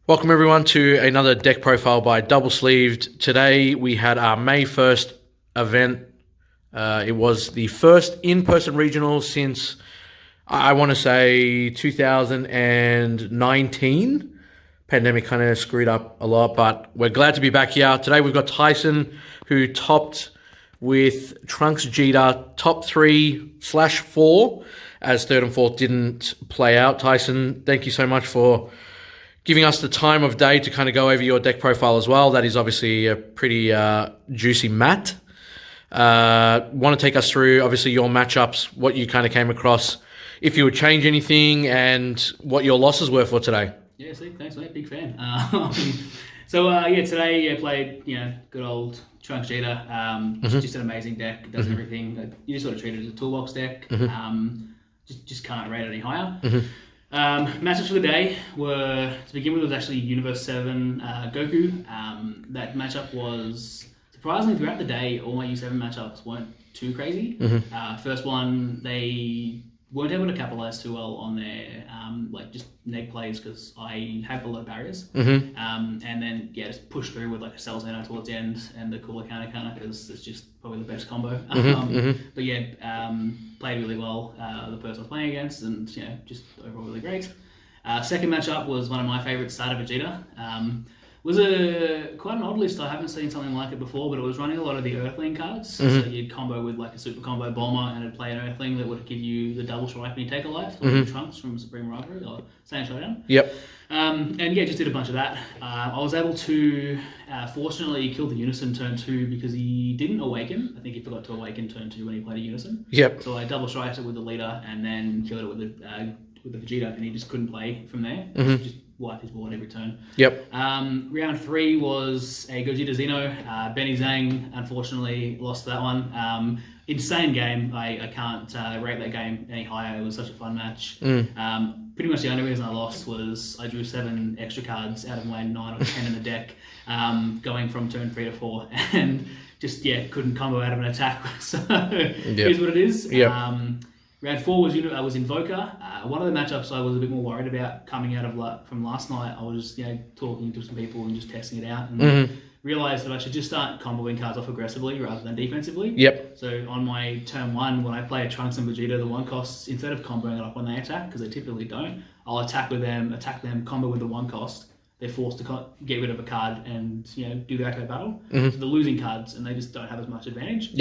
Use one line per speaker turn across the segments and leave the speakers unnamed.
Welcome everyone to another deck profile by Double Sleeved. Today we had our May 1st event. It was the first in-person regional since, I want to say, 2019. Pandemic kind of screwed up a lot, but we're glad to be back here. Today we've got Tyson, who topped with TrunksGeta top 3/4, as third and fourth didn't play out. Tyson, thank you so much for giving us the time of day to kind of go over your deck profile as well. That is obviously a pretty juicy mat. Want to take us through, obviously, your matchups, what you kind of came across, if you would change anything, and what your losses were for today.
Yeah, see, thanks, mate. Big fan. Today I played, good old TrunksGeta. Just an amazing deck. It does everything. You just sort of treat it as a toolbox deck. Just can't rate it any higher. Matchups for the day were, to begin with, was actually Universe 7 Goku. That matchup was, surprisingly, throughout the day, all my U7 matchups weren't too crazy. First one, they weren't able to capitalize too well on their just neg plays because I have a lot of barriers. And then just push through with like a Cell Xeno towards the end and the cooler counter because it's just probably the best combo. Played really well, the person I was playing against, and just overall really great. Second matchup was one of my favorites, Starter Vegeta. Was quite an odd list. I haven't seen something like it before, but it was running a lot of the Earthling cards. So you'd combo with like a super combo bomber and it'd play an Earthling that would give you the double strike when you take a life, like Trunks from Supreme Rivalry or Saiyan Showdown. Just did a bunch of that. I was able to fortunately kill the Unison turn 2 because he didn't awaken. I think he forgot to awaken turn 2 when he played a Unison. So I double striked it with the leader and then killed it with the Vegeta, and he just couldn't play from there. Just wipe his board every turn. Round 3 was a Gogeta Xeno. Benny Zhang, unfortunately, lost that one. Insane game. I can't rate that game any higher. It was such a fun match. Pretty much the only reason I lost was I drew 7 extra cards out of my 9 or 10 in the deck, going from turn 3 to 4, and just couldn't combo out of an attack. So here's what it is. Round 4 was Invoker. One of the matchups I was a bit more worried about coming out of from last night. I was talking to some people and just testing it out, and realised that I should just start comboing cards off aggressively rather than defensively. So on my turn 1, when I play a Trunks and Vegeta, the 1 costs, instead of comboing it up when they attack, because they typically don't, I'll attack them, combo with the 1 cost. They're forced to get rid of a card and do the active battle. So they're losing cards and they just don't have as much advantage.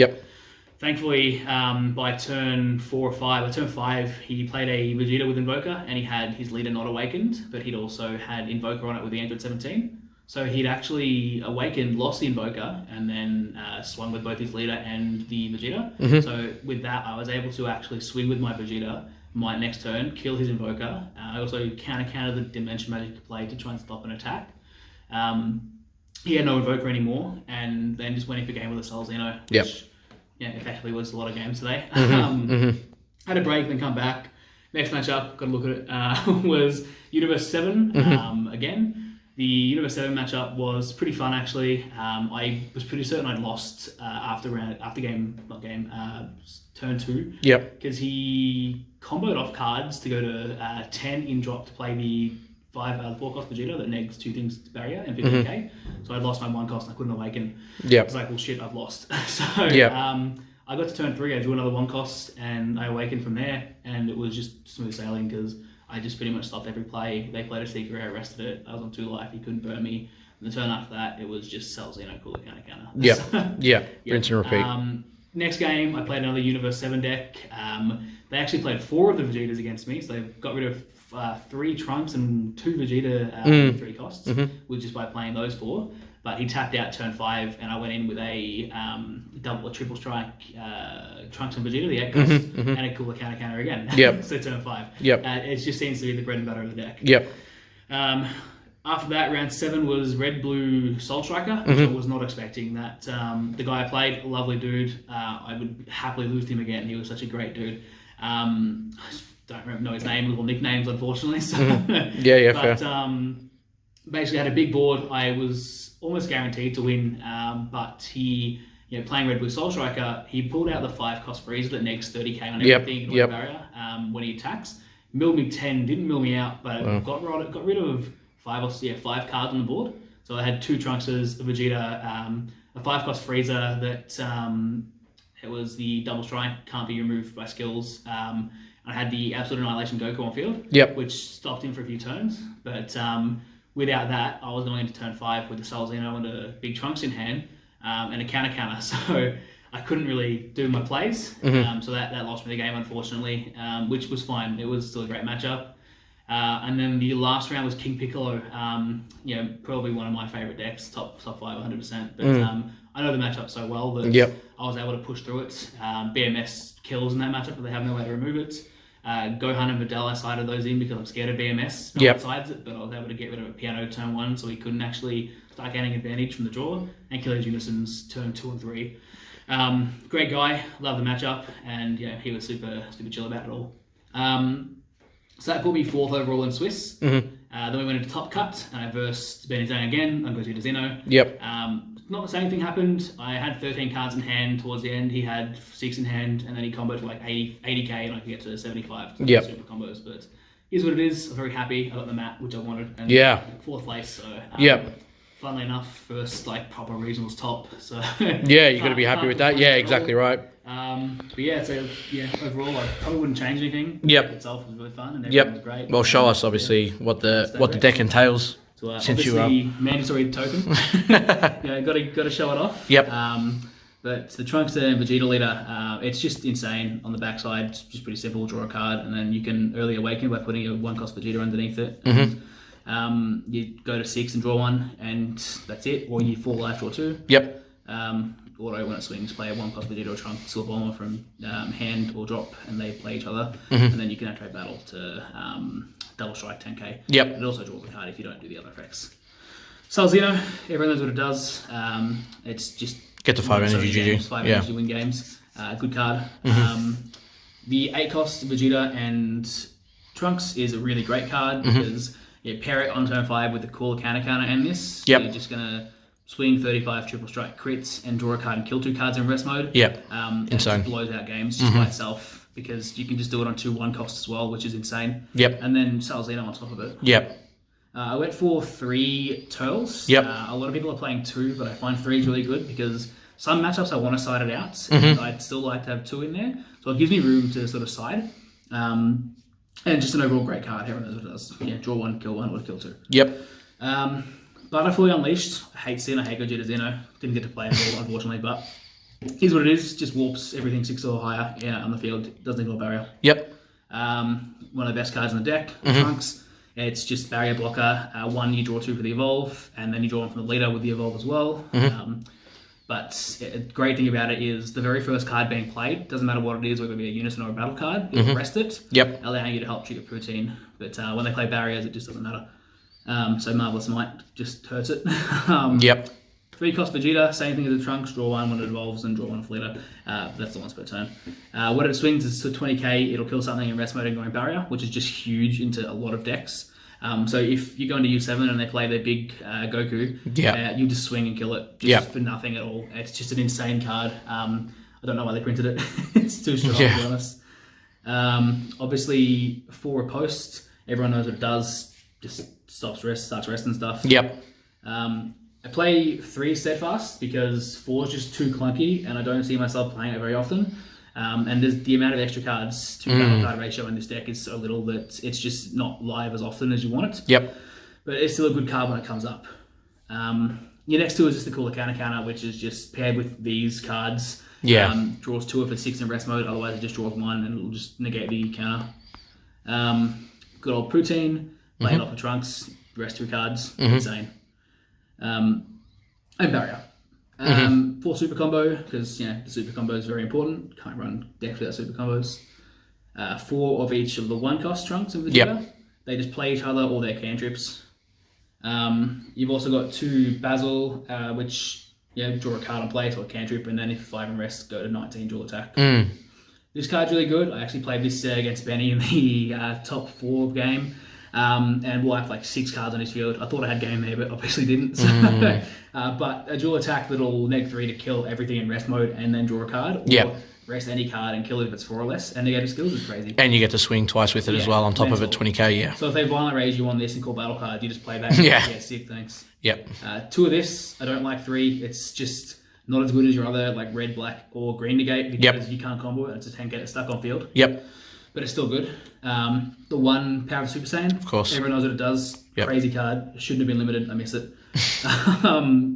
Thankfully, by turn 4 or 5, by turn 5, he played a Vegeta with Invoker, and he had his leader not awakened, but he'd also had Invoker on it with the Android 17. So he'd actually awakened, lost the Invoker, and then swung with both his leader and the Vegeta. So with that, I was able to actually swing with my Vegeta my next turn, kill his Invoker. I also counter the Dimension Magic play to try and stop an attack. He had no Invoker anymore, and then just went in for game with a Cell Xeno, which effectively was a lot of games today. Had a break, then come back. Next matchup, got to look at it, was Universe 7 again. The Universe 7 matchup was pretty fun, actually. I was pretty certain I'd lost turn 2. Because he comboed off cards to go to 10 in drop to play the 4 cost Vegeta that negs 2 things barrier and 15k. So I'd lost my 1 cost and I couldn't awaken. I was like, well, shit, I've lost. So I got to turn 3, I drew another 1 cost and I awakened from there, and it was just smooth sailing because I just pretty much stopped every play. They played a secret, I arrested it. I was on 2 life, he couldn't burn me. And the turn after that, it was just Cell Xeno, cooler counter.
Rinse and repeat.
Next game, I played another Universe 7 deck. They actually played 4 of the Vegetas against me, so they got rid of 3 Trunks and 2 Vegeta 3 costs, which is by playing those 4. But he tapped out turn 5, and I went in with a triple strike Trunks and Vegeta, the 8 cost, and a cooler counter again. So turn 5. It just seems to be the bread and butter of the deck. After that, round 7 was Red Blue Soul Striker, which I was not expecting. That the guy I played, a lovely dude. I would happily lose him again. He was such a great dude. Don't know his name or nicknames, unfortunately. So, fair. Basically had a big board. I was almost guaranteed to win, but he, playing Red Blue Soul Striker, he pulled out the 5 cost freezer that negs 30k on everything barrier when he attacks. Milled me 10, didn't mill me out, but got rid of five cards on the board. So I had 2 Trunkses, a Vegeta, a 5-cost Freezer that it was the double strike, can't be removed by skills. I had the Absolute Annihilation Goku on field, which stopped him for a few turns. But without that, I was going into turn 5 with the Soul Xeno and a big Trunks in hand and a counter. So I couldn't really do my plays. So that lost me the game, unfortunately, which was fine. It was still a great matchup. And then the last round was King Piccolo. Probably one of my favorite decks, top 5, 100%. But I know the matchup so well that I was able to push through it. BMS kills in that matchup, but they have no way to remove it. Gohan and Videl, I sided those in because I'm scared of BMS. No one sides it, but I was able to get rid of a piano turn 1, so he couldn't actually start gaining advantage from the draw, and kill his Unisons turn 2 and 3. Great guy, love the matchup, and he was super chill about it all. So that put me 4th overall in Swiss. Then we went into Top Cut, and I versed Benny Zhang again on Gogeta Zeno. Not the same thing happened. I had 13 cards in hand towards the end. He had 6 in hand, and then he comboed to like 80k, and I could get to 75 super combos. But here's what it is. I'm very happy. I got the map, which I wanted, and 4th place. So funnily enough, first like proper regionals top. So
you got to be happy with that. Yeah, exactly right.
Overall, I probably wouldn't change anything. The deck itself was really fun, and everything was great.
Well, show us obviously what the deck entails.
So,
since you are
mandatory token, got to show it off. But the Trunks and Vegeta leader, it's just insane on the backside. It's just pretty simple. Draw a card, and then you can early awaken by putting a 1-cost Vegeta underneath it. You go to 6 and draw 1, and that's it. Or you 4 life, draw 2. Auto when it swings, play a 1-cost Vegeta or Trunk to a bomber from hand or drop, and they play each other. And then you can activate battle to double strike 10k. It also draws a card if you don't do the other effects. Soul Xeno, everyone knows what it does. It's just
get to 5 energy GG.
5 energy win games. Good card. The 8-cost Vegeta and Trunks is a really great card because you pair it on turn 5 with the cool counter and this. You're just gonna swing 35 triple strike crits and draw a card and kill 2 cards in rest mode.
Insane.
It just blows out games just by itself because you can just do it on 2 1-costs as well, which is insane. And then Soul Xeno on top of it. I went for 3 Turtles. A lot of people are playing 2, but I find 3 is really good because some matchups I want to side it out, and I'd still like to have 2 in there. So it gives me room to sort of side. And just an overall great card. Everyone knows what it does. Draw 1, kill 1, or kill 2. But I fully unleashed. I hate Sin, I hate Gogeta Zeno. Didn't get to play it all, unfortunately, but here's what it is. Just warps everything 6 or higher on the field. Doesn't ignore barrier. One of the best cards in the deck, Trunks. It's just barrier blocker. 1, you draw 2 for the evolve, and then you draw 1 from the leader with the evolve as well. But a great thing about it is the very first card being played, doesn't matter what it is, whether it be a unison or a battle card, it'll rest it, allowing you to help trigger routine. But when they play barriers, it just doesn't matter. So Marvelous Might just hurts it. 3-cost Vegeta, same thing as the Trunks, draw 1 when it evolves and draw 1 for leader. That's the once per turn. When it swings, it's to 20k, it'll kill something in rest mode and going barrier, which is just huge into a lot of decks. So if you go into U7 and they play their big Goku, you just swing and kill it just for nothing at all. It's just an insane card. I don't know why they printed it. It's too strong, to be honest. Obviously, for a post, everyone knows what it does. Just starts rest and stuff. I play 3 Steadfast because 4 is just too clunky and I don't see myself playing it very often. And the amount of extra cards to battle card ratio in this deck is so little that it's just not live as often as you want it. But it's still a good card when it comes up. Your next 2 is just the cooler counter, which is just paired with these cards. Draws 2 if it's 6 in rest mode, otherwise it just draws 1 and it'll just negate the counter. Good old Poutine, playing off the Trunks, rest 2 cards, insane. And barrier. 4 super combo, because the super combo is very important. Can't run decks without super combos. 4 of each of the 1-cost Trunks and Vegeta. They just play each other or their cantrips. You've also got 2 Basil, which draw a card on play, so a cantrip, and then if 5 in rest, go to 19 dual attack. This card's really good. I actually played this against Benny in the top 4 game. And we'll have like 6 cards on his field. I thought I had game there, but obviously didn't. So, but a dual attack that'll neg 3 to kill everything in rest mode and then draw a card. Or rest any card and kill it if it's 4 or less, and negative skills is crazy.
And you get to swing twice with it as well on top of it, 20k, yeah.
So if they violent rage you on this and call battle card, you just play that.
Yeah,
sick, thanks.
Yep.
2 of this, I don't like 3. It's just not as good as your other like red, black, or green negate because you can't combo it. It's a 10 get it stuck on field.
Yep.
But it's still good. The 1 Power of Super Saiyan. Of
course.
Everyone knows what it does.
Yep.
Crazy card. Shouldn't have been limited. I miss it.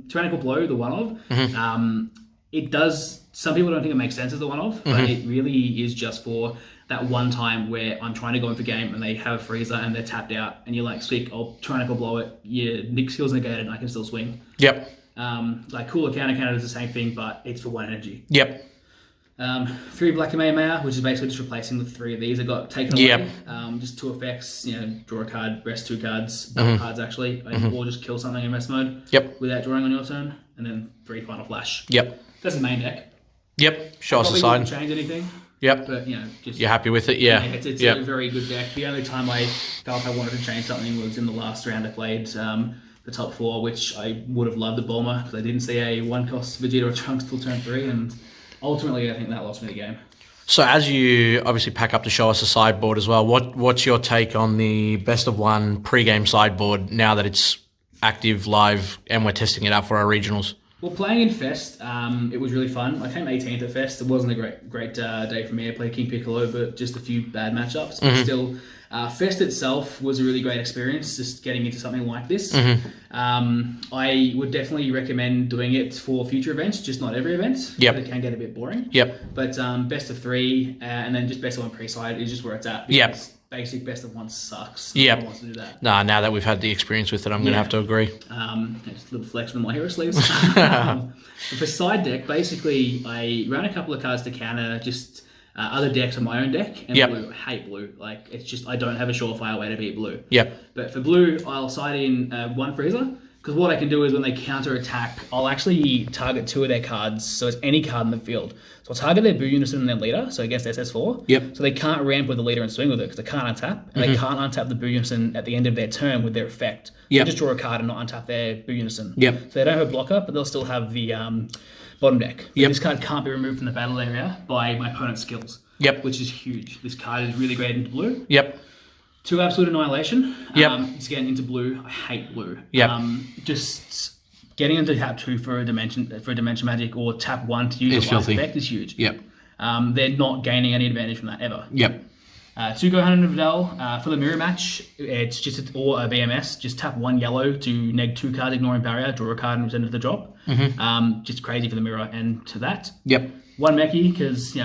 Tyrannical Blow, the 1 of. It does. Some people don't think it makes sense as the 1 of, but it really is just for that one time where I'm trying to go in for game and they have a freezer and they're tapped out and you're like, sweet, I'll Tyrannical Blow it. Your Nick skill's negated and I can still swing.
Yep.
Like Cooler Counter does the same thing, but it's for 1 energy.
Yep.
3 Black Kamehameha, which is basically just replacing the 3 of these that got taken away. Just 2 effects, draw a card, rest 2 cards, double cards actually, or just kill something in rest mode without drawing on your turn, and then 3 Final Flash.
Yep.
That's the main deck.
Yep. Show us the
Probably
side.
Wouldn't change anything.
Yep.
But just
you're happy with it, yeah.
It's a very good deck. The only time I felt I wanted to change something was in the last round I played the top 4, which I would have loved the Bulma because I didn't see a 1-cost Vegeta or Trunks till turn 3, and ultimately I think that lost me the game.
So as you obviously pack up to show us a sideboard as well, what's your take on the best of 1 pre-game sideboard now that it's active, live, and we're testing it out for our regionals?
Well, playing in Fest, it was really fun. I came 18th at Fest. It wasn't a great day for me. I played King Piccolo, but just a few bad matchups. But still, Fest itself was a really great experience, just getting into something like this. I would definitely recommend doing it for future events, just not every event.
Yep.
It can get a bit boring.
Yep.
But best of 3 and then just best of 1 pre-side is just where it's at.
Yep.
Basic best of 1 sucks.
Yep.
No one wants to do that.
Nah, now that we've had the experience with it, I'm going to have to agree.
Just a little flex from my hero sleeves. For side deck, basically, I ran a couple of cards to counter just other decks on my own deck. And blue, I hate blue. Like, it's just, I don't have a surefire way to beat blue.
Yep.
But for blue, I'll side in 1 freezer. Because what I can do is when they counter attack, I'll actually target 2 of their cards. So it's any card in the field. So I'll target their Boo Unison and their leader, so against SS4.
Yep.
So they can't ramp with the leader and swing with it because they can't untap. And they can't untap the Boo Unison at the end of their turn with their effect.
Yep.
They just draw a card and not untap their Boo Unison.
Yep.
So they don't have a blocker, but they'll still have the bottom deck.
Yep.
This card can't be removed from the battle area by my opponent's skills.
Yep.
Which is huge. This card is really great into blue.
Yep.
2 Absolute Annihilation.
Yep.
It's again into blue. I hate blue.
Yep.
Just getting into tap 2 for a dimension magic or tap 1 to use a life effect is huge.
Yep.
They're not gaining any advantage from that ever.
Yep.
2 Gohan and Videl for the mirror match. It's just or a BMS. Just tap 1 yellow to neg 2 cards, ignoring barrier, draw a card and send it to the drop. Just crazy for the mirror and to that.
Yep.
1 Mechie because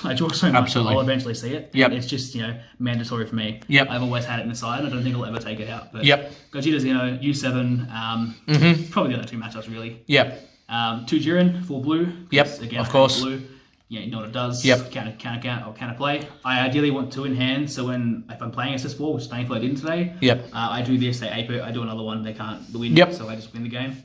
I draw so much.
Absolutely.
I'll eventually see it.
Yep.
It's just mandatory for me.
Yep.
I've always had it in the side. I don't think I'll ever take it out. But
Yep.
Gogeta Xeno, U7. Probably the other 2 matchups really.
Yep.
2 Jiren, 4 blue.
Yep.
Again,
of course.
Blue. Yeah, you know what it does.
Yep.
Counter play. I ideally want 2 in hand, so if I'm playing SS4, which is painful I didn't today,
Yep.
I do this, they ape it, I do another one, they can't win,
Yep.
so I just win the game.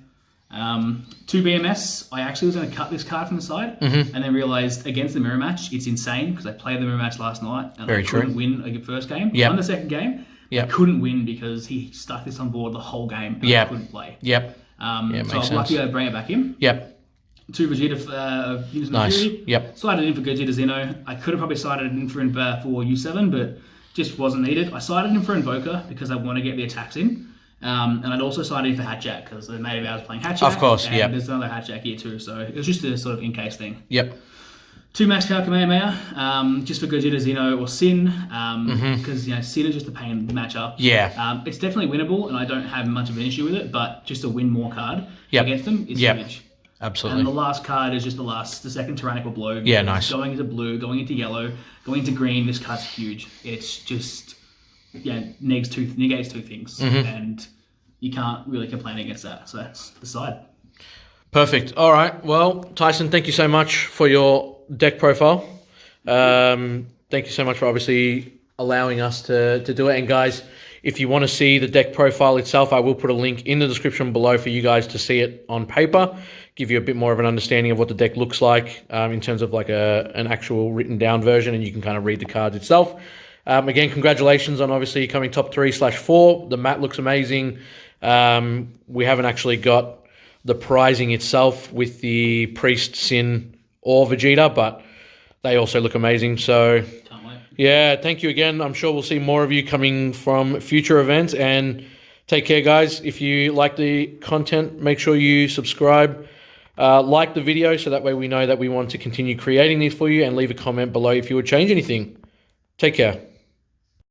2 BMS, I actually was going to cut this card from the side, and then realised against the mirror match, it's insane, because I played the mirror match last night, and I couldn't win a first game.
Yep.
Won the second game,
Yep.
I couldn't win because he stuck this on board the whole game, and I couldn't play.
Yep.
So I was lucky to bring it back in.
Yep.
2 Vegeta Unison
Nice.
Fury.
Yep.
Sided in for Gogeta Xeno. I could have probably sided in for U7, but just wasn't needed. I sided in for Invoker because I want to get the attacks in. And I'd also sided in for Hatjack because the mate of ours playing Hatjack.
Of course,
and
yep.
there's another Hatjack here too, so it was just a sort of in-case thing.
Yep.
2 Max Power Kamehameha, just for Gogeta Xeno or Sin, because Sin is just a pain matchup.
Yeah.
It's definitely winnable, and I don't have much of an issue with it, but just a win more card
Yep.
against them is
Yep.
huge.
Absolutely.
And the last card is just the second Tyrannical Blow.
Yeah, nice.
Going into blue, going into yellow, going into green. This card's huge. It's just negates 2 things, and you can't really complain against that. So that's the side.
Perfect. All right. Well, Tyson, thank you so much for your deck profile. Thank you so much for obviously allowing us to do it. And guys, if you want to see the deck profile itself, I will put a link in the description below for you guys to see it on paper, give you a bit more of an understanding of what the deck looks like in terms of like an actual written down version, and you can kind of read the cards itself. Again, congratulations on obviously coming top 3/4. The mat looks amazing. We haven't actually got the prizing itself with the Priest, Sin, or Vegeta, but they also look amazing. So
Can't wait.
yeah, thank you again. I'm sure we'll see more of you coming from future events, and take care, guys. If you like the content, make sure you subscribe, like the video, so that way we know that we want to continue creating these for you, and leave a comment below if you would change anything. Take care.